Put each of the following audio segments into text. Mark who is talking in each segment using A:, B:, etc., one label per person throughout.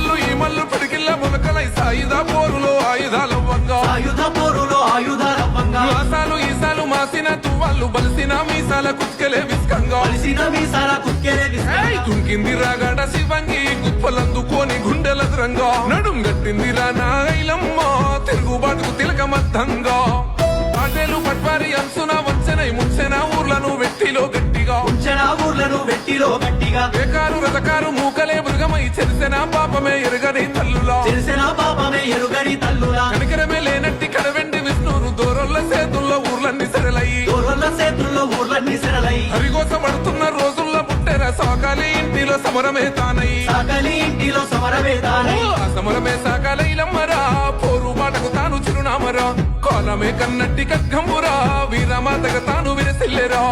A: మల్లు ఈ మల్లు పిడికిల్ల మునకలై సాయుధ పోరులో ఆయుధాలవ్వంగా ఆసాలు ఈసాలు మాసిన తువ్వాళ్ళు బలిసిన మీసాల కుత్కెలే విస్కంగా తుంకింది రాగాడ శివంగి గుప్పలందుకోని గుండెల ద్రంగా నడుం గట్టింది రా నాయలమ్మ తిరుగుబాటుకు తిలకమద్దంగా పాటేలు పట్వారి అంశున వంచనై ముంచెన ఊర్లను వెట్టిలో గట్టిగా బేకారు రథకారు మూకలే మృగమై చెరిసిన పాపమే ఎరుగని తల్లులా కనికరమే లేనట్టి కడవెండి విష్ణురు దూరొల్ల సేతుల్లో ఊర్లన్నీ సెరలై హరిగోసపడుతున్న రోజుల్లో పుట్టెర సాకాలి ఇంటిలో సమరమే తానై సమరమే సాకాలైలమ్మరా పోరు బాటకు తాను చిరునామరా కాలమే కన్నట్టి కగ్గంబురా వీరమాతగా తాను విరసిల్లెరా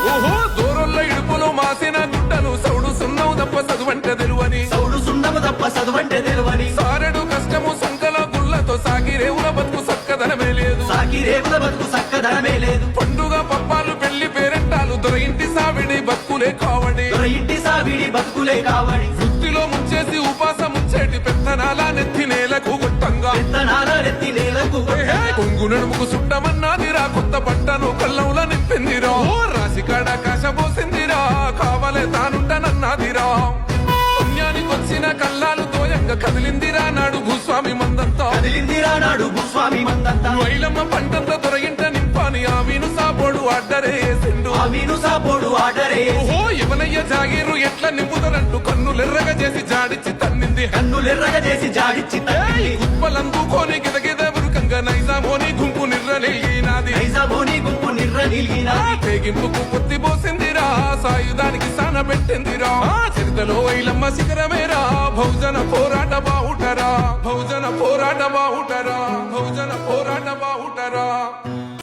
A: ఓహో దూరంలో ఇడుపులు మాసిన గుట్టలు సౌడు సున్నవు తప్ప చదువంటే సారెడు కష్టము సంకల గుళ్ళతో సాగిరేవుల బతుకు సక్కదనమే లేదు పండుగ పప్పాలు పెళ్లి పేరెంటాలు దొరయింటి సావిడి బతుకులే కావడి వృత్తిలో ముంచేసి ఉపాస ముంచేటి పెత్తనాల నెత్తి నేలకు గుట్టంగా కొంగు నడుముకు సుట్టమన్నాదిరా కొత్త పట్టను కళ్ళంల నింపిందిరా రాశి కాడ కాశపోసిందిరా కావాలే తానుంటనన్నాదిరా పుణ్యానికొచ్చిన కళ్ళాలు తోయంగా కదిలిందిరా నాడు భూస్వామి మందంతా వైలమ్మ పంటంతా దొరయింట నింపాని ఆమీను సాపోడు అడ్డరేసిండు ఓహో ఇవనయ్య జాగీరు ఎట్లా నింపుదరంటూ కన్నులెర్రగా చేసి జాడిచ్చి తన్నింది కుప్పలందుకోని గిదగిద వృకంగా నైజామోని గుంపు నిర్రలిగినాది తెగింపుకు పొత్తి పోసిందిరా సాయుధానికి సాన పెట్టిందిరా చరితలో వైలమ్మ శిఖరమేరా బహుజన పోరాట బావుటరా